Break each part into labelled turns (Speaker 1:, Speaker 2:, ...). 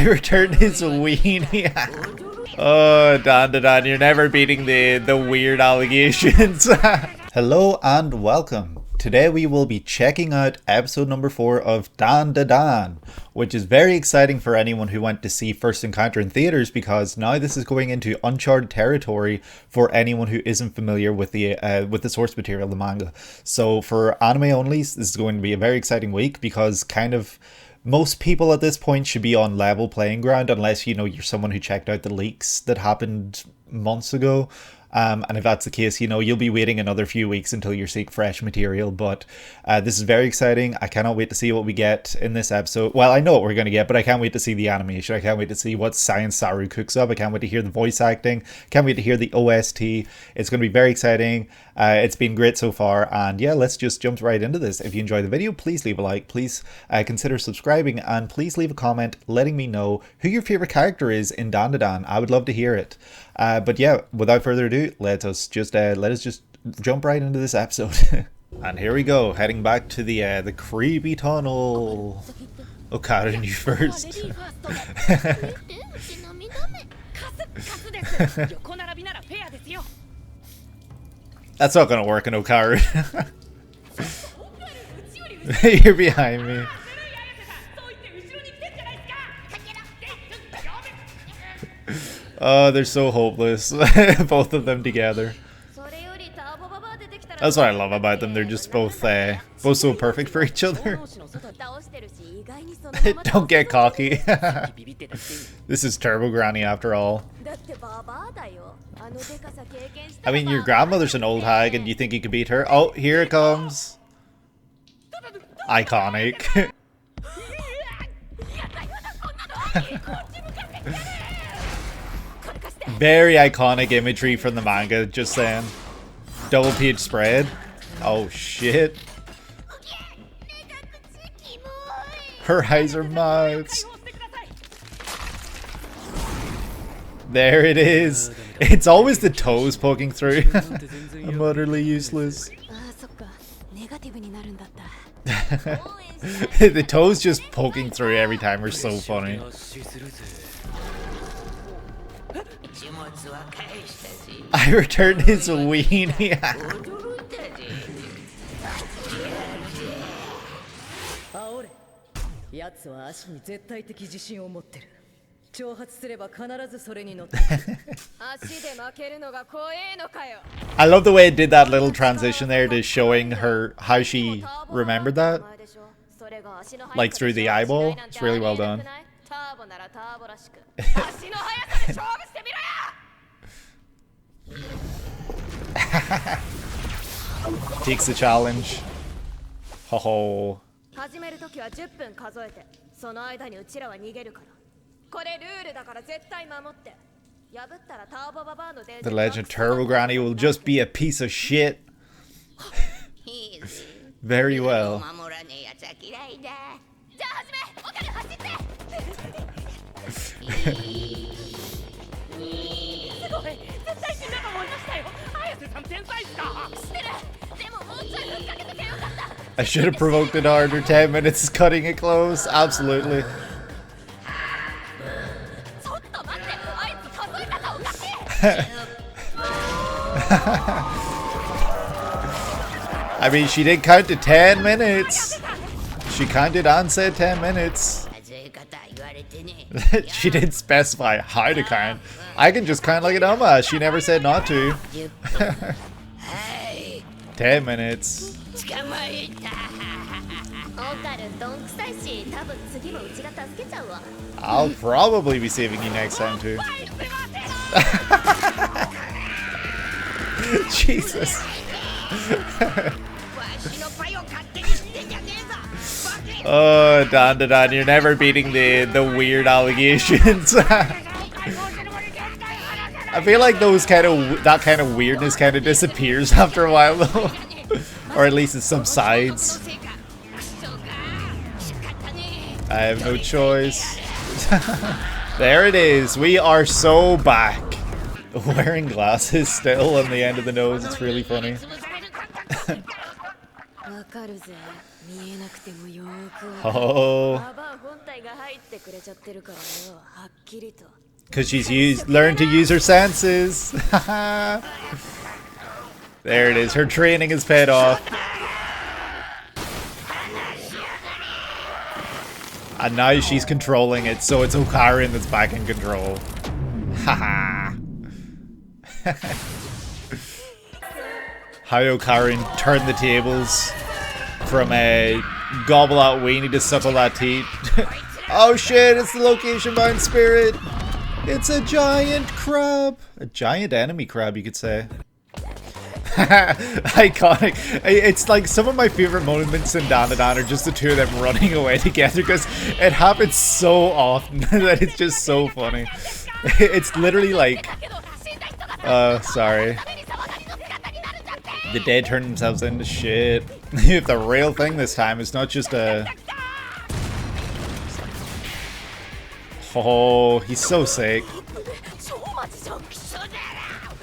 Speaker 1: I returned his weenie. Oh, DanDaDan, you're never beating the weird allegations. Hello and welcome. Today we will be checking out episode number 4 of DanDaDan, which is very exciting for anyone who went to see First Encounter in theaters, because now this is going into uncharted territory for anyone who isn't familiar with the source material, the manga. So for anime only, this is going to be a very exciting week, because kind of most people at this point should be on level playing ground, unless you're someone who checked out the leaks that happened months ago. And if that's the case, you'll be waiting another few weeks until you seek fresh material. But this is very exciting. I cannot wait to see what we get in this episode. Well, I know what we're going to get, but I can't wait to see the animation. I can't wait to see what Science Saru cooks up. I can't wait to hear the voice acting. Can't wait to hear the OST. It's going to be very exciting. It's been great so far. And yeah, let's just jump right into this. If you enjoy the video, please leave a like. Please consider subscribing. And please leave a comment letting me know who your favorite character is in DanDaDan. I would love to hear it. But yeah, without further ado, let us just jump right into this episode. And here we go, heading back to the creepy tunnel. Okada, you first. That's not gonna work in Okada. You're behind me. Oh, they're so hopeless. Both of them together. That's what I love about them. They're just both so perfect for each other. Don't get cocky. This is Turbo Granny after all. I mean, your grandmother's an old hag, and you think you could beat her? Oh, here it comes. Iconic. Very iconic imagery from the manga, just saying. Double page spread. Oh shit. Her eyes are mouths. There it is. It's always the toes poking through. I'm utterly useless. The toes just poking through every time are so funny. I returned his weenie. I love the way it did that little transition there to showing her how she remembered that, like through the eyeball. It's really well done. Takes the challenge. Ho. The legend Turbo Granny will just be a piece of shit. Very well. I should have provoked it harder. 10 minutes is cutting it close. Absolutely. I mean, she did count to 10 minutes. She counted and said 10 minutes. She did specify how to count. I can just count like a dumbass. She never said not to. 10 minutes. I'll probably be saving you next time too. Jesus. Oh, DanDaDan, you're never beating the weird allegations. I feel like that kind of weirdness kind of disappears after a while though. Or at least it subsides. I have no choice. There it is. We are so back. Wearing glasses still on the end of the nose. It's really funny. Oh. Because she's learned to use her senses. There it is. Her training is paid off. And now she's controlling it, so it's Okarin that's back in control. Haha. How Okarin turned the tables from a gobble out weenie to suckle that teat. Oh shit, it's the location bound spirit. It's a giant crab. A giant enemy crab, you could say. Iconic. It's like some of my favorite moments in DanDaDan are just the two of them running away together, because it happens so often that it's just so funny. It's literally like, sorry. The dead turn themselves into shit. If the real thing this time, it's not just a... Oh, he's so sick.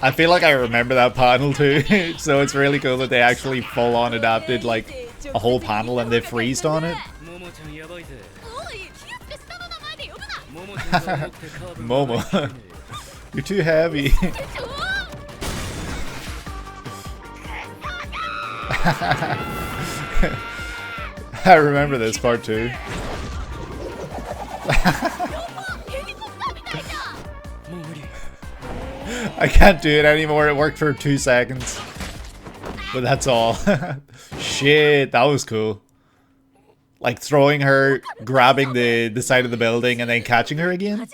Speaker 1: I feel like I remember that panel too, so it's really cool that they actually full-on adapted like a whole panel and they freezed on it. Momo, you're too heavy. I remember this part too. I can't do it anymore. It worked for 2 seconds. But that's all. Shit, that was cool. Like throwing her, grabbing the side of the building, and then catching her again.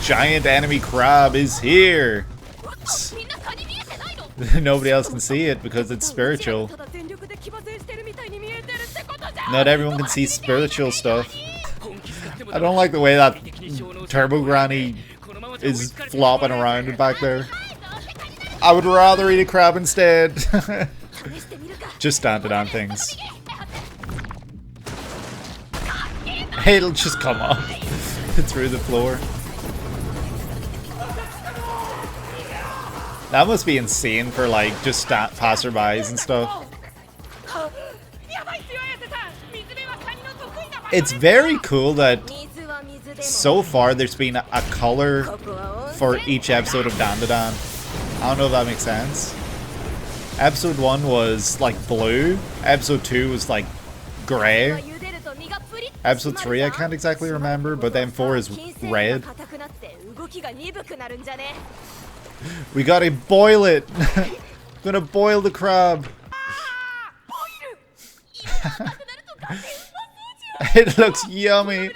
Speaker 1: Giant enemy crab is here. Nobody else can see it because it's spiritual. Not everyone can see spiritual stuff. I don't like the way that Turbo Granny is flopping around back there. I would rather eat a crab instead. Just DanDaDan things. It'll just come up through the floor. That must be insane for like just passerbys and stuff. It's very cool that so far there's been a color for each episode of DanDaDan. I don't know if that makes sense. Episode 1 was like blue, episode 2 was like grey, episode 3 I can't exactly remember, but then 4 is red. We gotta boil it! Gonna boil the crab! It looks yummy!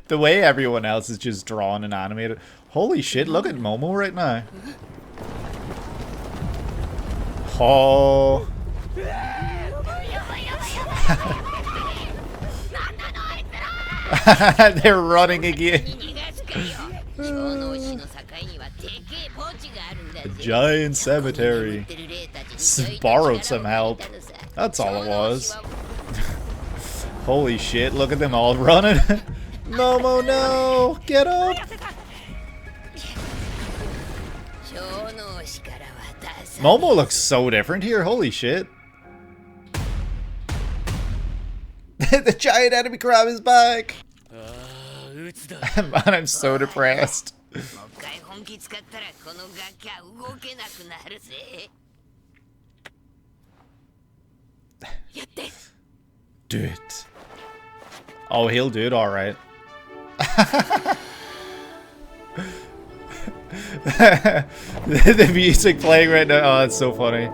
Speaker 1: The way everyone else is just drawn and animated. Holy shit, look at Momo right now. Oh. They're running again. A giant cemetery. Borrowed some help. That's all it was. Holy shit, look at them all running. Momo, no! Get up! Momo looks so different here, holy shit. The giant enemy crab is back! Man, I'm so depressed. Do it. Oh, he'll do it alright. The music playing right now. Oh, that's so funny.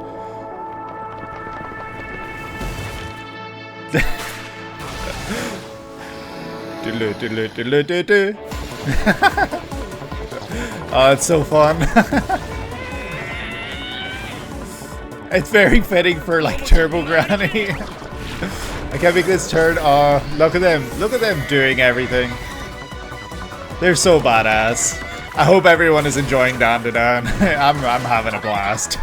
Speaker 1: Oh, it's so fun. It's very fitting for like Turbo Granny. I can't make this turn. Oh, look at them. Look at them doing everything. They're so badass. I hope everyone is enjoying DanDaDan. I'm having a blast.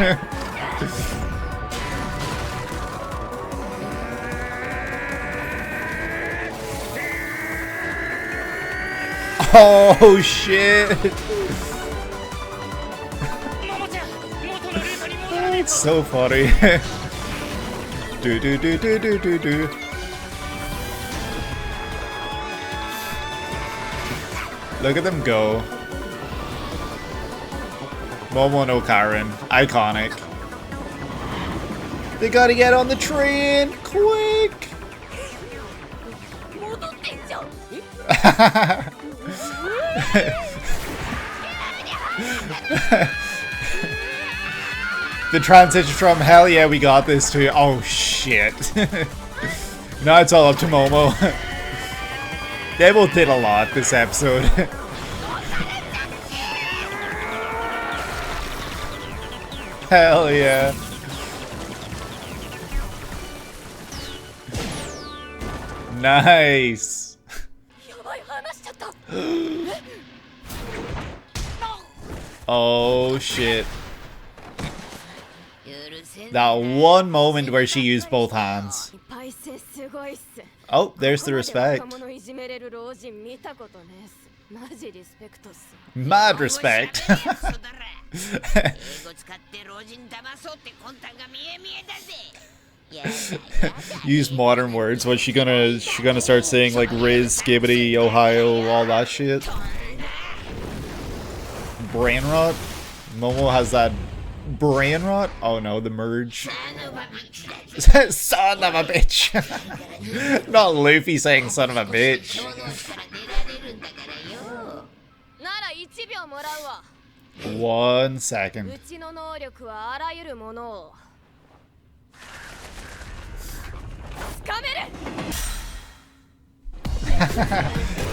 Speaker 1: Oh shit! It's so funny. Do do do do do do do. Look at them go. Momo no Karen. Iconic. They gotta get on the train! Quick! The transition from hell yeah we got this to oh shit. Now it's all up to Momo. They both did a lot this episode. Hell yeah. Nice. Oh shit. That one moment where she used both hands. Oh, there's the respect. Mad respect. Use modern words. What's she gonna start saying like Riz, Skibbity, Ohio, all that shit? Brain rot? Momo has that brain rot? Oh no, the merge. Son of a bitch. Not Luffy saying son of a bitch. 1 second.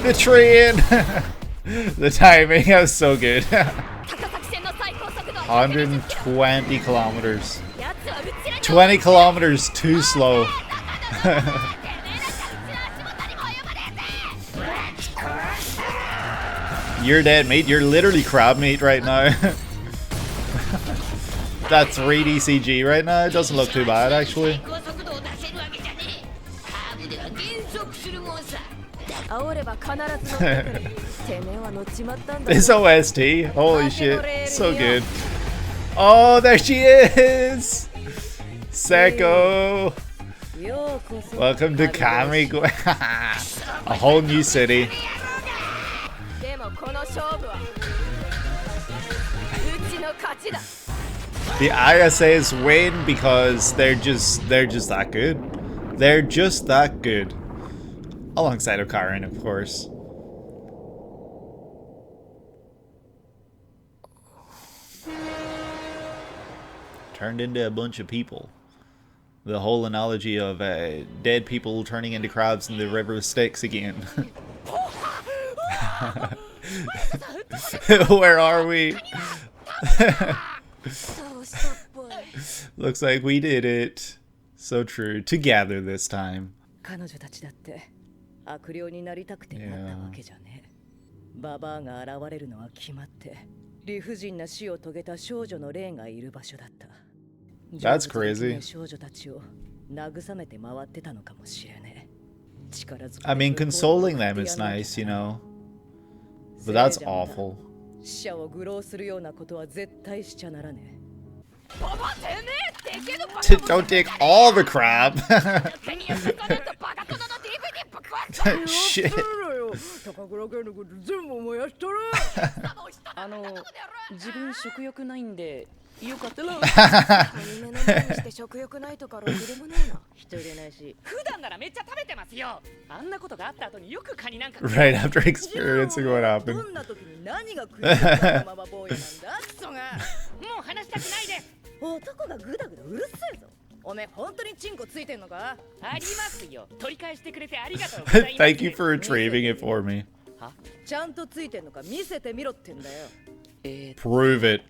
Speaker 1: The train. The timing was so good. 120 kilometers. 20 kilometers too slow. You're dead, mate. You're literally crab meat right now. That 3D CG right now, it doesn't look too bad actually. This OST, holy shit, so good. Oh, there she is! Seko! Welcome to Kami. A whole new city. The ISAs win because they're just that good. They're just that good. Alongside Okarin, of course. Turned into a bunch of people. The whole analogy of dead people turning into crabs in the river of Styx again. Where are we? Looks like we did it. So true. Together this time. Yeah. That's crazy. I mean, consoling them is nice, you know. But that's awful. Don't take all the crap. Shit. Right after experiencing what happened. Thank you for retrieving it for me. Prove it.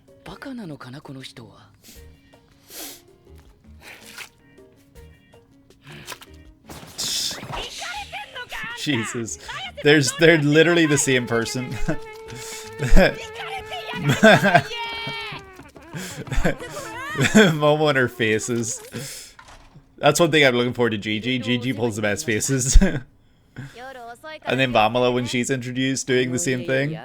Speaker 1: Jesus. They're literally the same person. Momo and her faces. That's one thing I'm looking forward to Gigi. Gigi pulls the best faces. And then Bamala when she's introduced doing the same thing.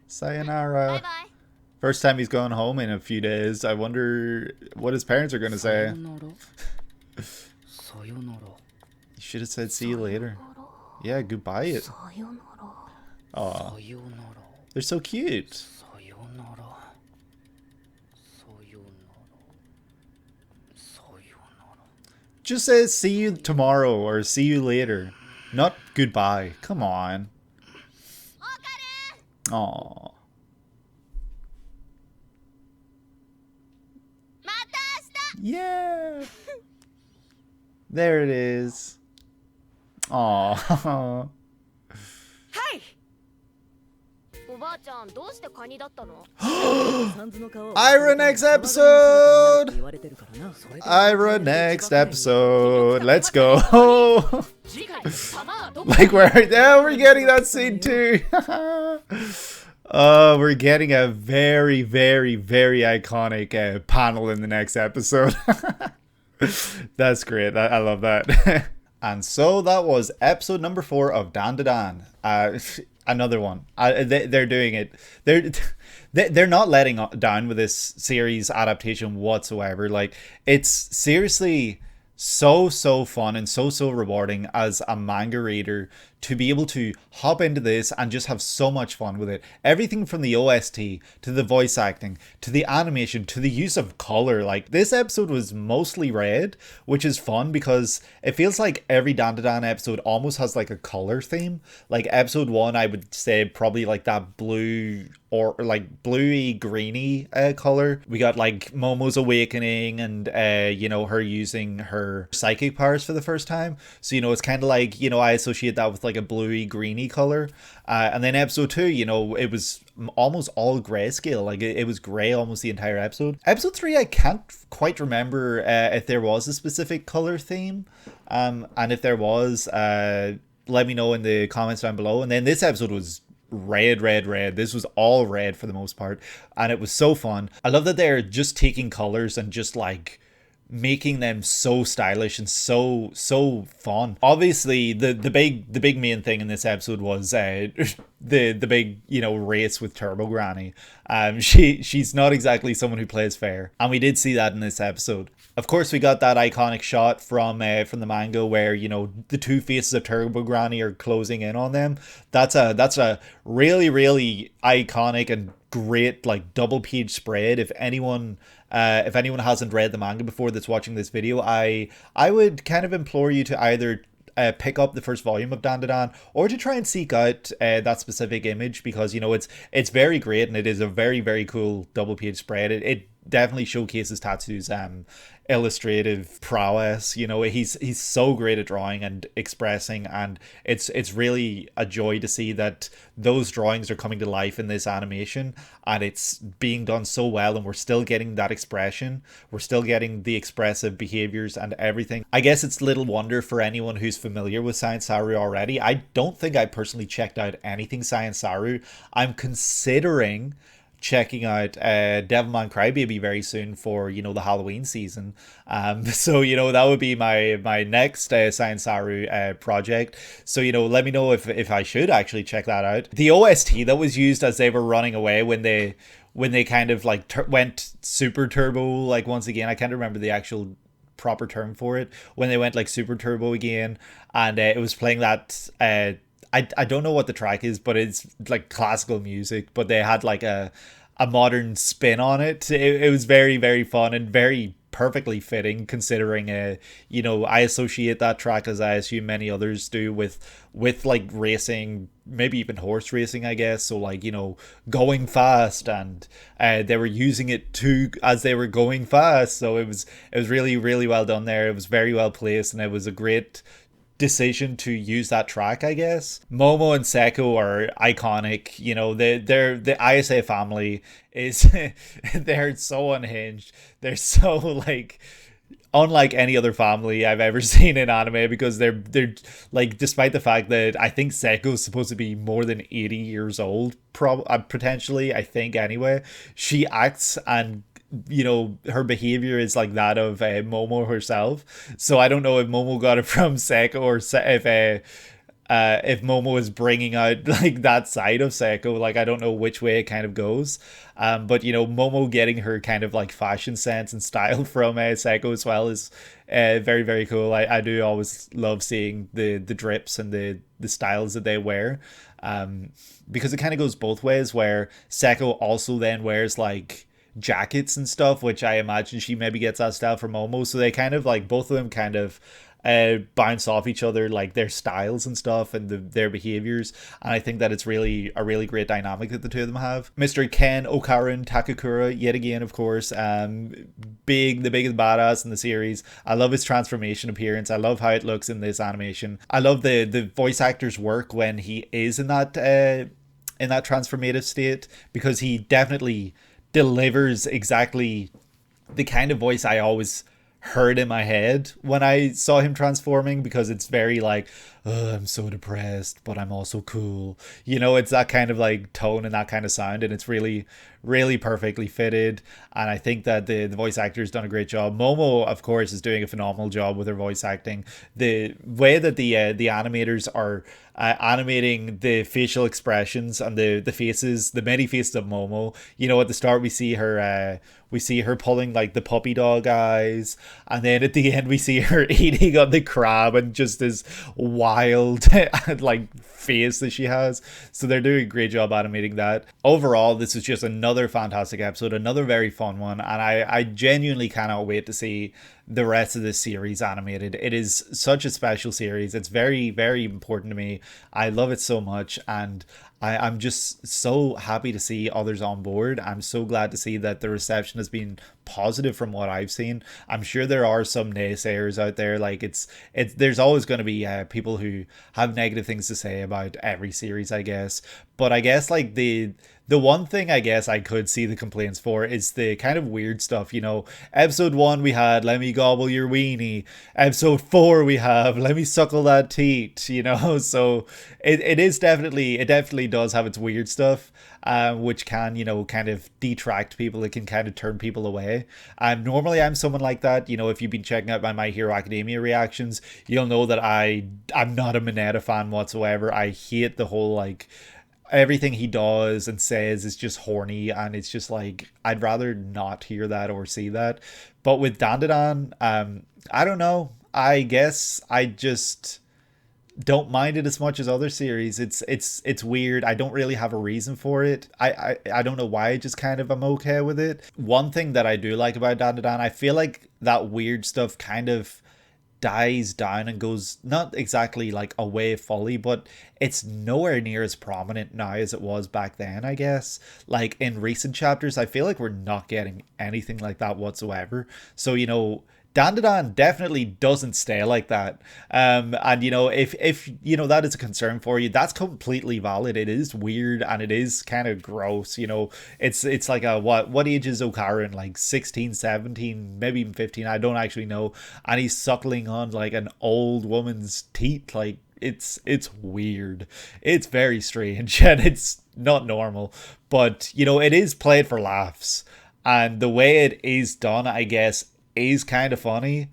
Speaker 1: Sayonara. First time he's going home in a few days. I wonder what his parents are gonna say. You should have said see you later. Yeah, goodbye it. Aw. They're so cute. Just say see you tomorrow or see you later. Not goodbye. Come on. Aw. Yeah. There it is. Aw. Ira next episode! Ira next episode. Let's go. Like we're getting that scene too. We're getting a very, very, very iconic panel in the next episode. That's great. I love that. And so that was episode number 4 of DanDaDan. Another one. They're doing it. They're not letting down with this series adaptation whatsoever. Like, it's seriously so fun and so rewarding as a manga reader to be able to hop into this and just have so much fun with it. Everything from the OST to the voice acting to the animation to the use of color. Like, this episode was mostly red, which is fun because it feels like every DanDaDan episode almost has like a color theme. Like episode 1, I would say probably like that blue or like bluey greeny color. We got like Momo's awakening and you know, her using her psychic powers for the first time. So, you know, it's kind of like, you know, I associate that with like a bluey greeny color. And then episode 2, you know, it was almost all grayscale. Like it was gray almost the entire episode. Episode 3, I can't quite remember if there was a specific color theme. And if there was, let me know in the comments down below. And then this episode was red. This was all red for the most part, and it was so fun. I love that they're just taking colors and just like making them so stylish and so fun. Obviously the big main thing in this episode was the big, you know, race with Turbo Granny. She's not exactly someone who plays fair, and we did see that in this episode. Of course, we got that iconic shot from the manga where, you know, the two faces of Turbo Granny are closing in on them. That's a really iconic and great like double page spread. If anyone hasn't read the manga before that's watching this video, I would kind of implore you to either pick up the first volume of DanDaDan or to try and seek out that specific image, because, you know, it's very great and it is a very cool double page spread. It definitely showcases Tatsu's illustrative prowess. You know, he's so great at drawing and expressing, and it's really a joy to see that those drawings are coming to life in this animation, and it's being done so well, and we're still getting that expression, we're still getting the expressive behaviors and everything. I guess it's little wonder for anyone who's familiar with Science Saru already. I don't think I personally checked out anything Science Saru. I'm considering checking out Devilman Crybaby very soon for, you know, the Halloween season. So, you know, that would be my next Science Saru project. So, you know, let me know if I should actually check that out. The OST that was used as they were running away when they kind of like went super turbo, like, once again, I can't remember the actual proper term for it, when they went like super turbo again, and it was playing that I don't know what the track is, but it's like classical music, but they had like a modern spin on it. It was very fun and very perfectly fitting, considering you know, I associate that track, as I assume many others do, with like racing, maybe even horse racing, I guess. So like, you know, going fast, and they were using it too as they were going fast. So it was really well done there. It was very well placed, and it was a great decision to use that track, I guess. Momo and Seko are iconic. You know, they're the ISA family is they're so unhinged. They're so like unlike any other family I've ever seen in anime, because they're like, despite the fact that I think Seko is supposed to be more than 80 years old, potentially, I think anyway, she acts and, you know, her behavior is like that of Momo herself. So I don't know if Momo got it from Seko or if if Momo is bringing out like that side of Seko. Like I don't know which way it kind of goes. But you know, Momo getting her kind of like fashion sense and style from Seko as well is very, very cool. I do always love seeing the drips and the styles that they wear. Because it kind of goes both ways, where Seko also then wears like jackets and stuff, which I imagine she maybe gets that style from Momo. So they kind of like, both of them kind of bounce off each other, like their styles and stuff and their behaviors. And I think that it's really a really great dynamic that the two of them have. Mr. Ken Okarin Takakura, yet again, of course, the biggest badass in the series. I love his transformation appearance. I love how it looks in this animation. I love the voice actor's work when he is in that transformative state, because he definitely delivers exactly the kind of voice I always heard in my head when I saw him transforming, because it's very like, oh, I'm so depressed, but I'm also cool. You know, it's that kind of like tone and that kind of sound, and it's really, really perfectly fitted. And I think that the voice actor's done a great job. Momo, of course, is doing a phenomenal job with her voice acting. The way that the animators are animating the facial expressions and the faces, the many faces of Momo. You know, at the start we see her pulling like the puppy dog eyes, and then at the end we see her eating on the crab, and just this wild like face that she has. So they're doing a great job animating that. Overall, this is just another fantastic episode, another very fun one, and I genuinely cannot wait to see the rest of this series animated. It is such a special series. It's very, very important to me. I love it so much, and I'm just so happy to see others on board. I'm so glad to see that the reception has been positive from what I've seen. I'm sure there are some naysayers out there. Like it's there's always going to be people who have negative things to say about every series, I guess. But I guess like the one thing I guess I could see the complaints for is the kind of weird stuff. You know, episode 1 we had let me gobble your weenie. Episode 4 we have let me suckle that teat. You know, so it definitely does have its weird stuff, which can, you know, kind of detract people. It can kind of turn people away. Normally I'm someone like that. You know, if you've been checking out My Hero Academia reactions, you'll know that I'm not a Mineta fan whatsoever. I hate the whole like, everything he does and says is just horny, and it's just like, I'd rather not hear that or see that. But with DanDaDan, I don't know, I guess I just don't mind it as much as other series. It's weird. I don't really have a reason for it. I don't know why. I just kind of am okay with it. One thing that I do like about DanDaDan, I feel like that weird stuff kind of dies down and goes not exactly like away fully, but it's nowhere near as prominent now as it was back then, I guess. Like in recent chapters, I feel like we're not getting anything like that whatsoever. So, you know, DanDaDan definitely doesn't stay like that. And you know, if you know that is a concern for you, that's completely valid. It is weird and it is kind of gross. You know, it's like a what age is Okarin? Like 16, 17, maybe even 15. I don't actually know. And he's suckling on like an old woman's teeth. Like it's weird. It's very strange and it's not normal. But you know, it is played for laughs, and the way it is done, I guess, is kind of funny.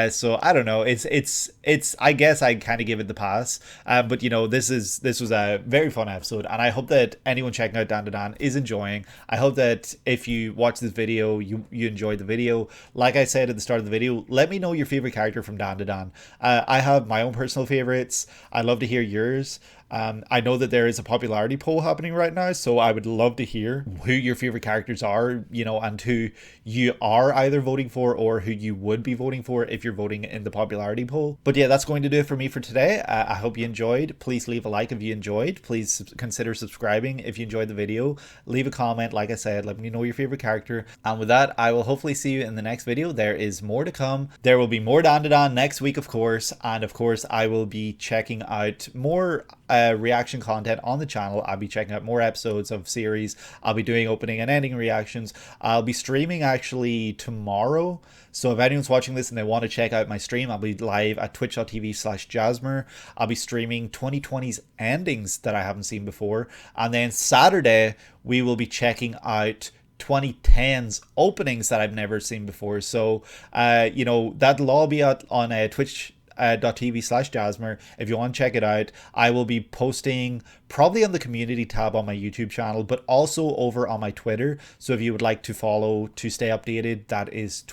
Speaker 1: So I don't know. It's I guess I kind of give it the pass. But you know, this was a very fun episode, and I hope that anyone checking out DanDaDan is enjoying. I hope that if you watch this video, you enjoyed the video. Like I said at the start of the video, let me know your favorite character from DanDaDan. I have my own personal favorites. I'd love to hear yours. I know that there is a popularity poll happening right now, so I would love to hear who your favorite characters are, you know, and who you are either voting for or who you would be voting for if you're voting in the popularity poll. But yeah, that's going to do it for me for today. I hope you enjoyed. Please leave a like if you enjoyed. Please consider subscribing if you enjoyed the video. Leave a comment, like I said, let me know your favorite character. And with that, I will hopefully see you in the next video. There is more to come. There will be more DanDaDan next week, of course. And of course, I will be checking out more reaction content on the channel. I'll be checking out more episodes of series. I'll be doing opening and ending reactions. I'll be streaming actually tomorrow, so if anyone's watching this and they want to check out my stream, I'll be live at twitch.tv/Jasmer. I'll be streaming 2020's endings that I haven't seen before, and then Saturday we will be checking out 2010's openings that I've never seen before. So you know, that'll all be out on Twitch twitch.tv/Jasmer if you want to check it out. I will be posting probably on the community tab on my YouTube channel, but also over on my Twitter. So if you would like to follow to stay updated, that is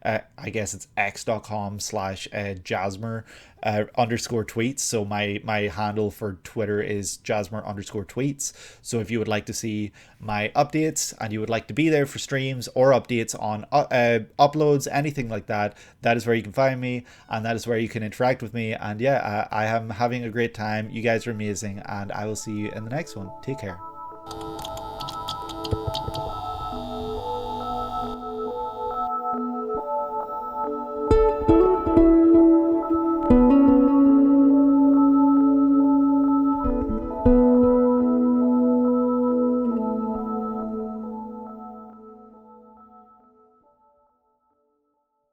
Speaker 1: I guess it's x.com/Jasmer underscore tweets. So my handle for Twitter is Jasmer underscore tweets. So if you would like to see my updates and you would like to be there for streams or updates on uploads, anything like that, that is where you can find me, and that is where you can interact with me. And yeah, I am having a great time. You guys are amazing, and I will see you in the next one. Take care.